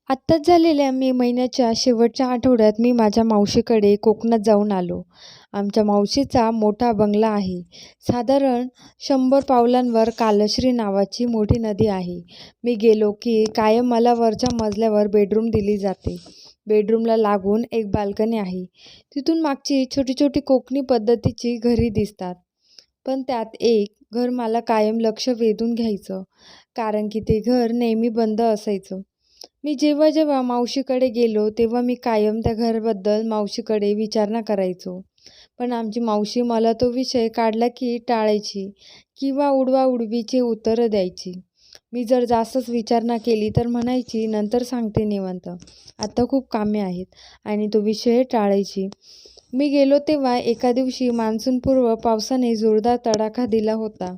आत्ताच झालेल्या मे महिन्याच्या शेवटच्या आठवड्यात मी माझ्या मावशीकडे कोकणात जाऊन आलो. आमच्या मावशीचा मोठा बंगला आहे. साधारण 100 पावलांवर कालश्री नावाची मोठी नदी आहे. मी गेलो की कायम मला वरच्या मजल्यावर बेडरूम दिली जाते. बेडरूमला लागून एक बाल्कनी आहे. तिथून मागची छोटी छोटी कोकणी पद्धतीची घरे दिसतात. पण त्यात एक घर मला कायम लक्ष वेधून घ्यायचं, कारण की ते घर नेहमी बंद असायचं. मी जेव्हा जेव्हा मावशीकडे गेलो तेव्हा मी कायम त्या घराबद्दल मावशीकडे विचारणा करायचो. पण आमची मावशी मला तो विषय काढला की टाळायची किंवा उडवाउडवीची उत्तरं द्यायची. मी जर जास्तच विचारणा केली तर म्हणायची, "नंतर सांगते निवांत. आता खूप कामे आहेत" आणि तो विषय टाळायची. मी गेलो तेव्हा एका दिवशी मान्सूनपूर्व पावसाने जोरदार तडाखा दिला होता.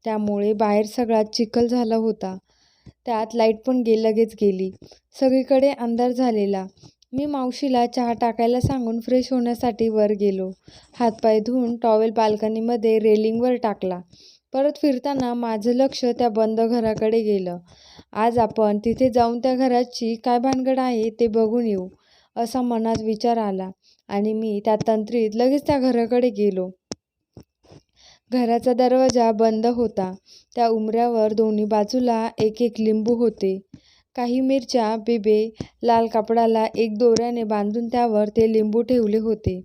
त्यामुळे बाहेर सगळा चिखल झाला होता. त्यात लाईट पण लगेच गेली. सगळीकडे अंधार झालेला. मी मावशीला चहा टाकायला सांगून फ्रेश होण्यासाठी वर गेलो. हातपाय धुवून टॉवेल बाल्कनीमध्ये रेलिंगवर टाकला. परत फिरताना माझं लक्ष त्या बंद घराकडे गेलं. आज आपण तिथे जाऊन त्या घराची काय भानगड आहे ते बघून येऊ, असा मनात विचार आला आणि मी त्या तंत्रीत लगेच त्या घराकडे गेलो. घराचा दरवाजा बंद होता. त्या उंबऱ्यावर दोन्ही बाजूला एक एक लिंबू होते. काही मिरच्या, बिबे, लाल कापडाला एक दोऱ्याने बांधून त्यावर ते लिंबू ठेवले होते.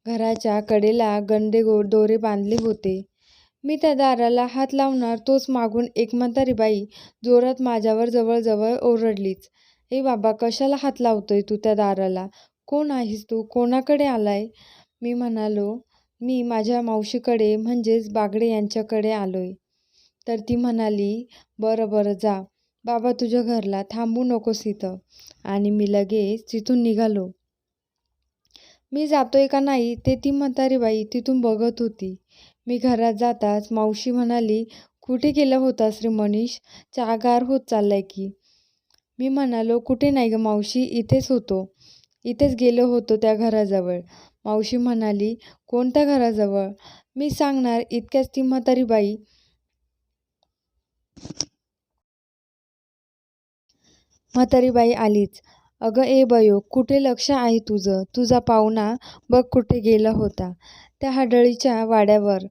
घराच्या कडेला गंडे दोरे बांधले होते. मी त्या दाराला हात लावणार तोच मागून एक म्हातारी बाई जोरात माझ्यावर जवळजवळ ओरडलीच. "ए बाबा, कशाला हात लावतोय तू त्या दाराला? कोण आहेस तू? कोणाकडे आलाय?" मी म्हणालो, "मी माझ्या मावशीकडे म्हणजेच बागडे यांच्याकडे आलोय." तर ती म्हणाली, "बरं बरं, जा बाबा तुझ्या घरला, थांबू नकोस इथं." आणि मी लगेच तिथून निघालो. मी जातोय का नाही ते ती म्हातारी बाई तिथून बघत होती. मी घरात जाताच मावशी म्हणाली, "कुठे गेला होतास रे मनीष? चहा गार होत चाललाय की." मी म्हणालो, "कुठे नाही गं मावशी, इथेच होतो. इथेच गेलो होतो त्या घराजवळ." मावशी म्हणाली, "कोणत्या घराजवळ?" मी सांगणार इतक्याच ती म्हातारी बाई आलीच. "अगं ए बयो, कुठे लक्ष आहे तुझं? तुझा पाहुणा बघ कुठे गेला होता." "त्या हडळीच्या वाड्यावर."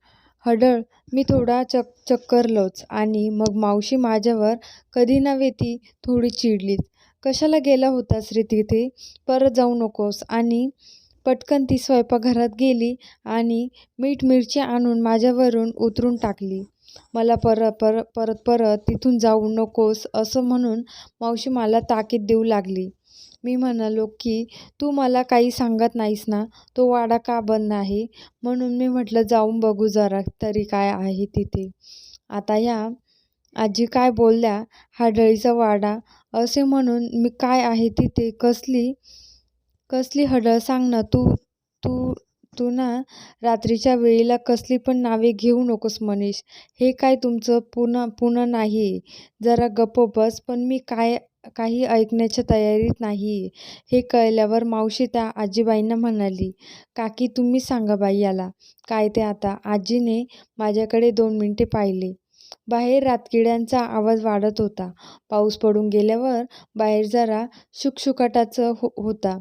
"हडळ?" मी थोडा चक्करलोच आणि मग मावशी माझ्यावर कधी नव्हे ती थोडी चिडलीच. "कशाला गेला होतास रे तिथे? परत जाऊ नकोस." आणि पटकन ती स्वयंपाकघरात गेली आणि मीठ मिरची आणून माझ्यावरून उतरून टाकली. मला परत तिथून जाऊ नकोस असं म्हणून मावशी मला ताकीद देऊ लागली. मी म्हणालो की "तू मला काही सांगत नाहीस ना, तो वाडा का बंद आहे?" म्हणून मी म्हटलं, "जाऊन बघू जरा तरी काय आहे तिथे." आता ह्या आजी काय बोलल्या, "हडळीचा वाडा" असे म्हणून मी काय आहे तिथे, कसली हडळ सांग ना तू तू तू ना रात्रीच्या वेळेला कसली पण नावे घेऊ नकोस मनीष. हे काय तुमचं पुणं नाहीये. जरा गप्प बस. पण मी काही ऐकण्याच्या तयारीत नाहीये. हे कळल्यावर मावशी त्या आजीबाईंना म्हणाली, "काकी तुम्हीच सांगा बाई याला. काय ते आता." आजीने माझ्याकडे 2 मिनिटे पाहिले. बाहेर रातकिड्यांचा आवाज वाढत होता. पाऊस पडून गेल्यावर बाहेर जरा शुकशुकाटाचं होता.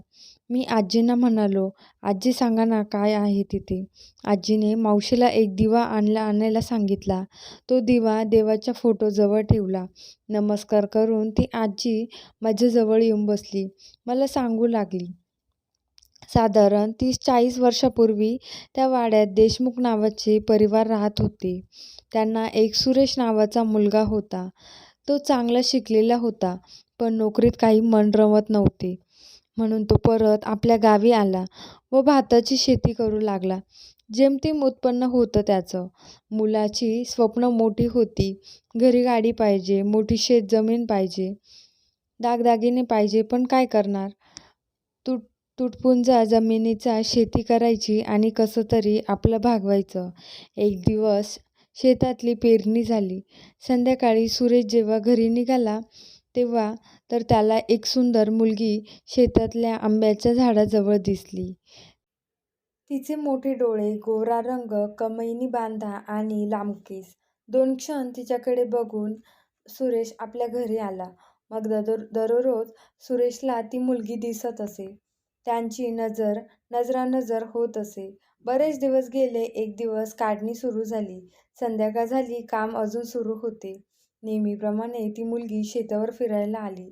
मी आजींना म्हणालो, "आजी सांगा ना काय आहे तिथे?" आजीने मावशीला एक दिवा आणायला सांगितला. तो दिवा देवाच्या फोटोजवळ ठेवला. नमस्कार करून ती आजी माझ्याजवळ येऊन बसली. मला सांगू लागली, साधारण 30-40 वर्षापूर्वी त्या वाड्यात देशमुख नावाचे परिवार राहत होते. त्यांना एक सुरेश नावाचा मुलगा होता. तो चांगला शिकलेला होता, पण नोकरीत काही मन रमत नव्हते. म्हणून तो परत आपल्या गावी आला व भाताची शेती करू लागला. जेमतेम उत्पन्न होतं त्याचं. मुलाची स्वप्न मोठी होती. घरी गाडी पाहिजे, मोठी शेतजमीन पाहिजे, दागदागिने पाहिजे, पण काय करणार? तुटपुंजा जमिनीचा शेती करायची आणि कसं तरी आपलं भागवायचं. एक दिवस शेतातली पेरणी झाली. संध्याकाळी सुरेश जेव्हा घरी निघाला तेव्हा तर त्याला एक सुंदर मुलगी शेतातल्या आंब्याच्या झाडाजवळ दिसली. तिचे मोठे डोळे, गोरा रंग, कमैनी बांधा आणि लांब केस. 2 क्षण तिच्याकडे बघून सुरेश आपल्या घरी आला. मग दररोज सुरेशला ती मुलगी दिसत असे. त्यांची नजरानजर होत असे. बरेच दिवस गेले. एक दिवस काढणी सुरू झाली. संध्याकाळ झाली. काम अजून सुरू होते. नेहमीप्रमाणे ती मुलगी शेतावर फिरायला आली.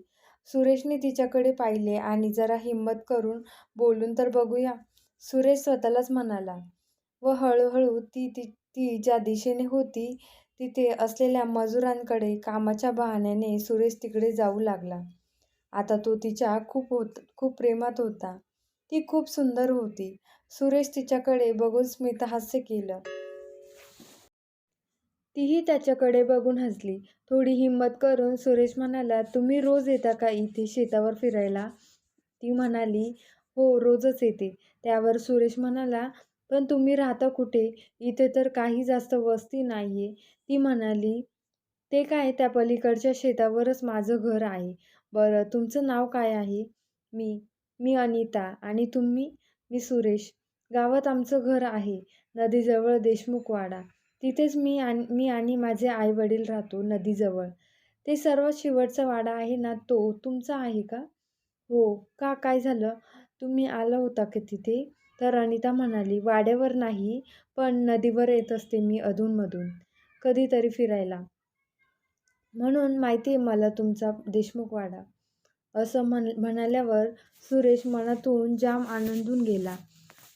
सुरेशने तिच्याकडे पाहिले आणि जरा हिंमत करून बोलून तर बघूया, सुरेश स्वतःलाच म्हणाला. व हळूहळू ती ज्या दिशेने होती तिथे असलेल्या मजुरांकडे कामाच्या बहाण्याने सुरेश तिकडे जाऊ लागला. आता तो तिच्या खूप प्रेमात होता. ती खूप सुंदर होती. सुरेश तिच्याकडे बघून स्मितहास्य केलं. तीही त्याच्याकडे बघून हसली. थोडी हिंमत करून सुरेश म्हणाला, तुम्ही रोज येता का इथे शेतावर फिरायला? ती म्हणाली, हो, रोजच येते. त्यावर सुरेश म्हणाला, पण तुम्ही राहता कुठे? इथे तर काही जास्त वस्ती नाहीये. ती म्हणाली, ते काय, त्या पलीकडच्या शेतावरच माझं घर आहे. बरं, तुमचं नाव काय आहे? मी अनिता. आणि तुम्ही? मी सुरेश. गावात आमचं घर आहे, नदीजवळ देशमुखवाडा. तिथेच मी आणि माझे आई वडील राहतो, नदीजवळ. ते सर्वात शेवटचा वाडा आहे ना, तो तुमचा आहे का? हो. का, काय झालं? तुम्ही आला होता का तिथे? तर अनिता म्हणाली, वाड्यावर नाही, पण नदीवर येत असते मी अधूनमधून, कधीतरी फिरायला. म्हणून माहिती आहे मला तुमचा देशमुखवाडा. असं म्हणाल्यावर सुरेश मनातून जाम आनंदून गेला.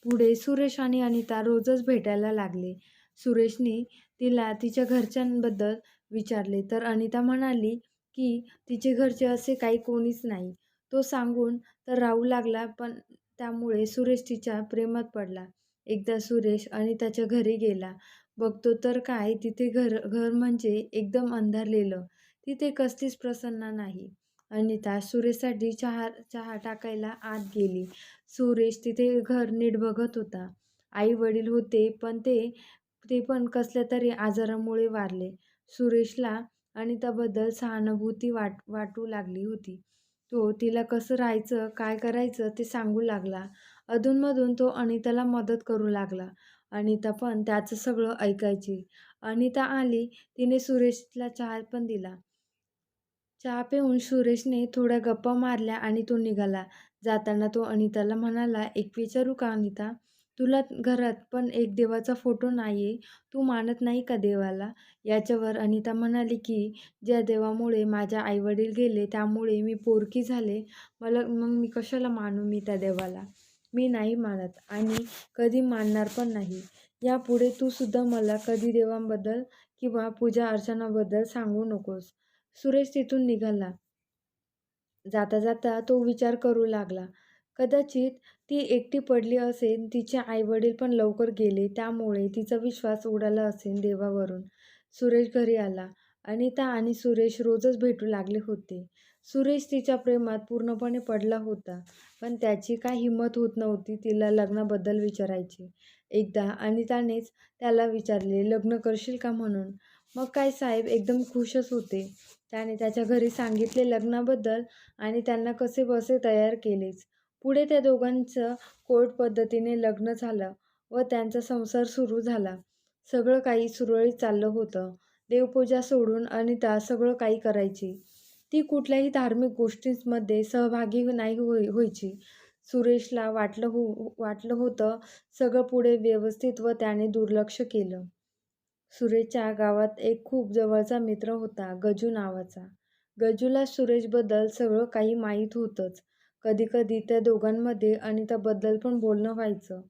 पुढे सुरेश आणि अनिता रोजच भेटायला लागले. सुरेशने तिला तिच्या घरच्यांबद्दल विचारले तर अनिता म्हणाली की तिचे घरचे असे काही कोणीच नाही. तो सांगून तर राहू लागला, पण त्यामुळे सुरेश तिच्या प्रेमात पडला. एकदा सुरेश अनिताच्या घरी गेला. बघतो तर काय, तिथे घर म्हणजे एकदम अंधारलेलं. तिथे कसलीच प्रसन्न नाही. अनिता सुरेशसाठी चहा टाकायला आत गेली. सुरेश तिथे घर नीट बघत होता. आई वडील होते, पण ते पण कसल्या तरी आजारामुळे वारले. सुरेशला अनिताबद्दल सहानुभूती वाटू लागली होती. तो तिला कसं राहायचं, काय करायचं ते सांगू लागला. अधूनमधून तो अनिताला मदत करू लागला. अनिता पण त्याचं सगळं ऐकायची. अनिता आली, तिने सुरेशला चहा पण दिला. चहा पिऊन सुरेशने थोड्या गप्पा मारल्या आणि तो निघाला. जाताना तो अनिताला म्हणाला, एक विचारू का अनिता? तुला घरात पण एक देवाचा फोटो नाहीये. तू मानत नाही का देवाला? याच्यावर अनिता म्हणाली की ज्या देवामुळे माझ्या आईवडील गेले त्यामुळे मी पोरकी झाले, मग मी कशाला मानू मी त्या देवाला? मी नाही मानत आणि कधी मानणार पण नाही. यापुढे तू सुद्धा मला कधी देवांबद्दल किंवा पूजा अर्चनाबद्दल सांगू नकोस. सुरेश तिथून निघाला. जाता जाता तो विचार करू लागला, कदाचित ती एकटी पडली असेल. तिचे आईवडील पण लवकर गेले, त्यामुळे तिचा विश्वास उडाला असेल देवावरून. सुरेश घरी आला. अनिता आणि सुरेश रोजच भेटू लागले होते. सुरेश तिच्या प्रेमात पूर्णपणे पडला होता, पण त्याची काय हिंमत होत नव्हती तिला लग्नाबद्दल विचारायची. एकदा अनितानेच त्याला विचारले, लग्न करशील का म्हणून. मग काय साहेब एकदम खुशच होते. त्याने त्याच्या घरी सांगितले लग्नाबद्दल आणि त्यांना कसेबसे तयार केलेच. पुढे त्या दोघांचं कोर्ट पद्धतीने लग्न झालं व त्यांचा संसार सुरू झाला. सगळं काही सुरळीत चाललं होतं. देवपूजा सोडून अनिता सगळं काही करायची. ती कुठल्याही धार्मिक गोष्टींमध्ये सहभागी नाही व्हायची. सुरेशला वाटलं होतं सगळं पुढे व्यवस्थित व त्याने दुर्लक्ष केलं. सुरेशच्या गावात एक खूप जवळचा मित्र होता, गजू नावाचा. गजूला सुरेशबद्दल सगळं काही माहीत होतंच. कधीकधी त्या दोघांमध्ये अनिताबद्दल पण बोलणं व्हायचं.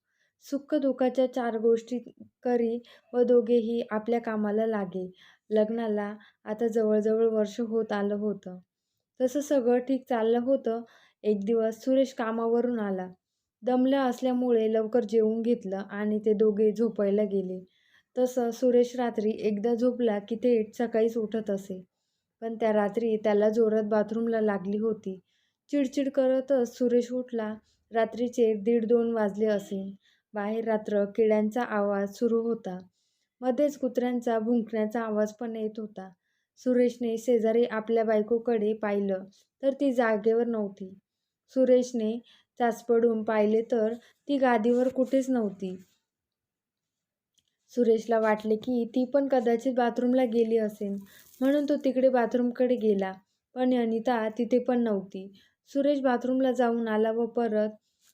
सुख-दुःखाच्या 4 गोष्टी करी व दोघेही आपल्या कामाला लागे. लग्नाला आता जवळजवळ वर्ष होत आलं होतं. तसं सगळं ठीक चाललं होतं. एक दिवस सुरेश कामावरून आला. दमला असल्यामुळे लवकर जेवून घेतलं आणि ते दोघे झोपायला गेले. तसं सुरेश रात्री एकदा झोपला की थेट सकाळीच उठत असे. पण त्या रात्री त्याला जोरात बाथरूमला लागली होती. चिडचिड करतच सुरेश उठला. रात्रीचे 1:30-2 वाजले असेल. बाहेर रात्र किड्यांचा आवाज सुरू होता. मध्येच कुत्र्यांचा भुंकण्याचा आवाज पण येत होता. सुरेशने शेजारी आपल्या बायकोकडे पाहिलं तर ती जागेवर नव्हती. सुरेशने चाचपडून पाहिले तर ती गादीवर कुठेच नव्हती. सुरेशला वाटले की ती पण कदाचित बाथरूमला गेली असेल, म्हणून तो तिकडे बाथरूमकडे गेला. पण अनिता तिथे पण नव्हती. सुरेश बाथरूमला जाऊन आला व परत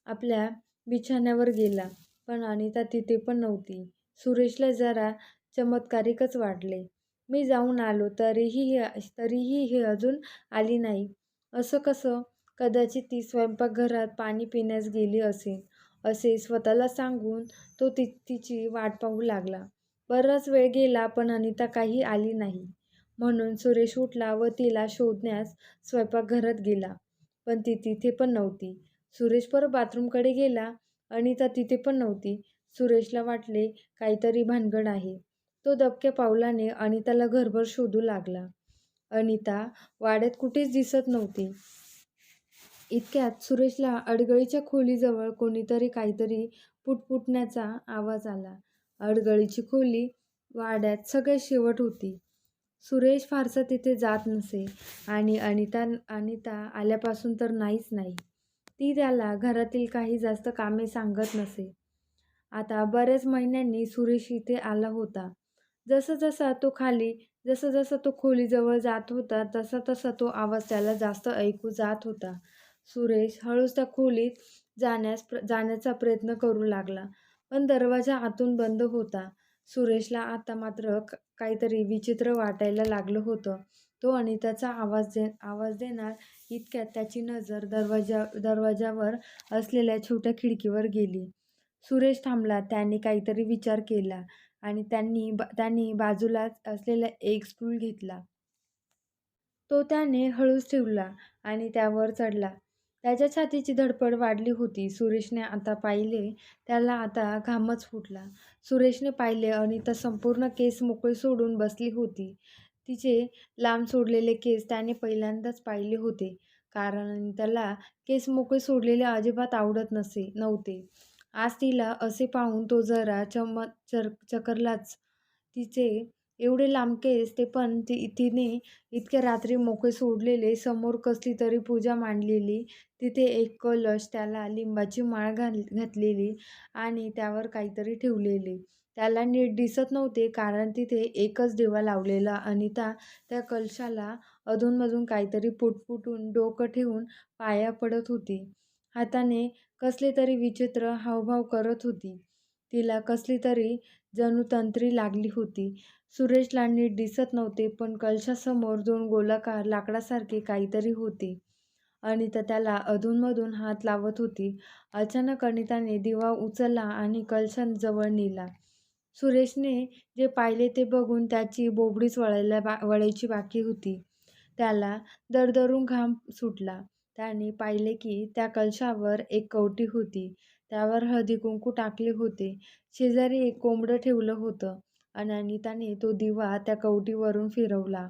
आपल्या बिछाण्यावर गेला, पण अनिता तिथे पण नव्हती. सुरेशला जरा चमत्कारिकच वाटले. मी जाऊन आलो तरीही ही अजून आली नाही. असं कसं? कदाचित ती स्वयंपाकघरात पाणी पिण्यास गेली असेल, असे स्वतःला सांगून तो तिची वाट पाहू लागला. बराच वेळ गेला पण अनिता काही आली नाही. म्हणून सुरेश उठला व तिला शोधण्यास स्वयंपाकघरात गेला. पण ती तिथे पण नव्हती. सुरेश परत बाथरूमकडे गेला. अनिता तिथे पण नव्हती. सुरेशला वाटले काहीतरी भानगड आहे. तो दबक्या पावलाने अनिताला घरभर शोधू लागला. अनिता वाड्यात कुठेच दिसत नव्हती. इतक्यात सुरेशला अडगळीच्या खोलीजवळ कोणीतरी काहीतरी पुटपुटण्याचा आवाज आला. अडगळीची खोली वाड्यात सगळ्यात शेवट होती. सुरेश फारसा तिथे जात नसे आणि अनिता आल्यापासून तर नाहीच नाही. ती त्याला घरातील काही जास्त कामे सांगत नसे. आता बऱ्याच महिन्यांनी सुरेश इथे आला होता. जसा जसा तो खोलीजवळ जात होता तसा तसा तो आवाज त्याला जास्त ऐकू जात होता. सुरेश हळूच त्या खोलीत जाण्याचा प्रयत्न करू लागला, पण दरवाजा आतून बंद होता. सुरेशला आता मात्र काहीतरी विचित्र वाटायला लागलं होतं. तो अनिताचा आवाज देणार इतक्यात त्याची नजर दरवाजावर असलेल्या छोट्या खिडकीवर गेली. सुरेश थांबला. त्याने काहीतरी विचार केला आणि त्यांनी बाजूलाच असलेला एक स्टूल घेतला. तो त्याने हळूच ठेवला आणि त्यावर चढला. त्याच्या छातीची धडपड वाढली होती. सुरेशने आता पाहिले. त्याला आता घामच फुटला. सुरेशने पाहिले अनिता संपूर्ण केस मोकळे सोडून बसली होती. तिचे लांब सोडलेले केस त्याने पहिल्यांदाच पाहिले होते, कारण अनिताला केस मोकळे सोडलेले अजिबात आवडत नव्हते. आज तिला असे पाहून तो जरा चकरलाच. तिचे एवढे लांब केस, ते पण तिने इतक्या रात्री मोकळे सोडलेले. समोर कसली तरी पूजा मांडलेली. तिथे एक कलश, त्याला लिंबाची माळ घातलेली आणि त्यावर काहीतरी ठेवलेले. त्याला नीट दिसत नव्हते कारण तिथे एकच दिवा लावलेला. अनिता त्या कलशाला अधूनमधून काहीतरी पुटपुटून डोकं ठेवून पाया पडत होती. हाताने कसले तरी विचित्र हावभाव करत होती. तिला कसली तरी जणू तंत्री लागली होती. सुरेशला नीट दिसत नव्हते, पण कलशासमोर 2 गोलाकार लाकडासारखे काहीतरी होते. अनिता त्याला अधूनमधून हात लावत होती. अचानक अनिताने दिवा उचलला आणि कलशाजवळ नेला. सुरेशने जे पाहिले ते बघून त्याची बोबडीच वळायची बाकी होती. त्याला दरदरून घाम सुटला. त्याने पाहिले की त्या कलशावर एक कवटी होती. त्यावर हळदी-कुंकू टाकले होते. शेजारी एक कोंबडं ठेवलं होतं आणि अनिताने तो दिवा त्या कवटीवरून फिरवला.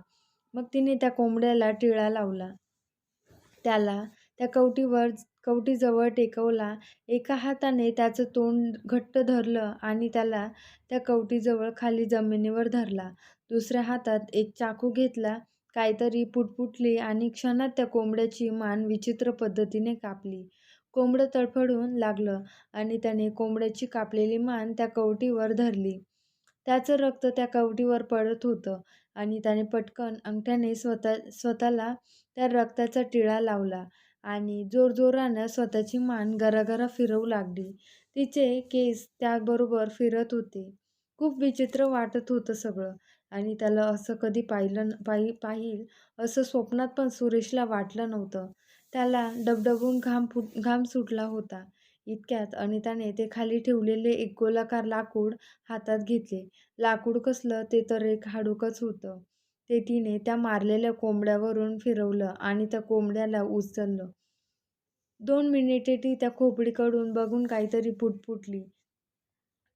मग तिने त्या कोंबड्याला टिळा लावला. त्याला त्या कवटीजवळ टेकवला. एका हाताने त्याचं तोंड घट्ट धरलं आणि त्याला त्या कवटीजवळ खाली जमिनीवर धरला. दुसऱ्या हातात एक चाकू घेतला. काहीतरी पुटपुटली आणि क्षणात त्या कोंबड्याची मान विचित्र पद्धतीने कापली. कोंबडं तडफडू लागलं आणि त्याने कोंबड्याची कापलेली मान त्या कवटीवर धरली. त्याचं रक्त त्या कवटीवर पडत होतं आणि त्याने पटकन अंगठ्याने स्वतःला त्या रक्ताचा टिळा लावला आणि जोरजोरानं स्वतःची मान गरागरा फिरवू लागली. तिचे केस त्याबरोबर फिरत होते. खूप विचित्र वाटत होतं सगळं. आणि त्याला असं कधी पाहील असं स्वप्नात पण सुरेशला वाटलं नव्हतं. त्याला डबडबून घाम सुटला होता. इतक्यात अनिताने ते खाली ठेवलेले एक गोलाकार लाकूड हातात घेतले. लाकूड कसलं? ते तर एक हाडूकच होतं. ते तिने त्या मारलेल्या कोंबड्यावरून फिरवलं आणि त्या कोंबड्याला उचललं. 2 मिनिटे ती त्या खोपडीकडून बघून काहीतरी पुटपुटली.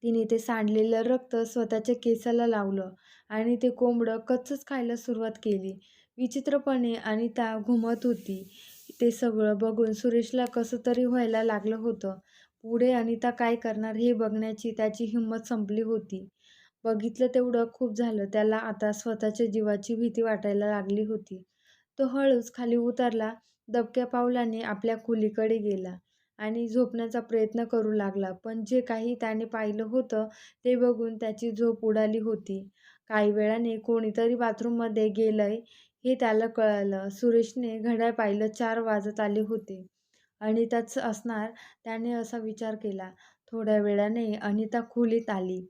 तिने ते सांडलेलं रक्त स्वतःच्या केसाला लावलं आणि ते कोंबडं कच्चंच खायला सुरुवात केली. विचित्रपणे अनिता घुमत होती. ते सगळं बघून सुरेशला कसं तरी व्हायला लागलं होतं. पुढे अनिता काय करणार हे बघण्याची त्याची हिंमत संपली होती. बघितलं तेवढं खूप झालं. त्याला आता स्वतःच्या जीवाची भीती वाटायला लागली होती. तो हळूच खाली उतरला. दबक्या पावलाने आपल्या खोलीकडे गेला आणि झोपण्याचा प्रयत्न करू लागला. पण जे काही त्याने पाहिलं होतं ते बघून त्याची झोप उडाली होती. काही वेळाने कोणीतरी बाथरूममध्ये गेलंय हे त्याला कळालं. सुरेशने घड्याळ पाहिलं. 4 वाजत आले होते. अनिताच असणार, त्याने असा विचार केला. थोड्या वेळाने अनिता खोलीत आली.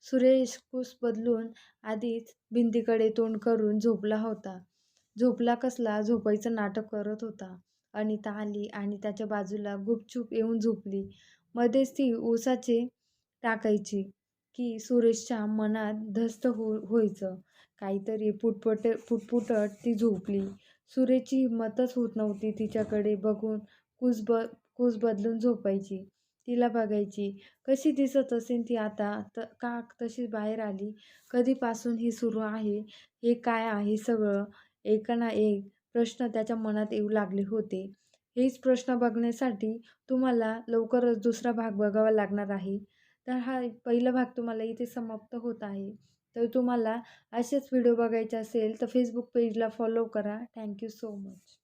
सुरेश कूस बदलून आधीच भिंतीकडे तोंड करून झोपला होता. झोपला कसला, झोपायचं नाटक करत होता. अनिता आली आणि त्याच्या बाजूला गुपचूप येऊन झोपली. मध्येच ती उसाचे टाकायची की सुरेशच्या मनात धस्त व्हायचं. काहीतरी पुटपुटत ती झोपली. सुरेशची हिंमतच होत नव्हती तिच्याकडे बघून कूस बदलून झोपायची. तिला बघायची. कशी दिसत असेल ती आता? का तशी बाहेर आली? कधीपासून हे सुरू आहे? हे काय आहे सगळं? एक ना एक प्रश्न त्याच्या मनात येऊ लागले होते. हेच प्रश्न बघण्यासाठी तुम्हाला लवकरच दुसरा भाग बघावा लागणार आहे. तर हा पहिला भाग तुम्हाला इथे समाप्त होत आहे. तर तुम्हाला असेच व्हिडिओ बघायचे असेल तर फेसबुक पेजला फॉलो करा. Thank you so much.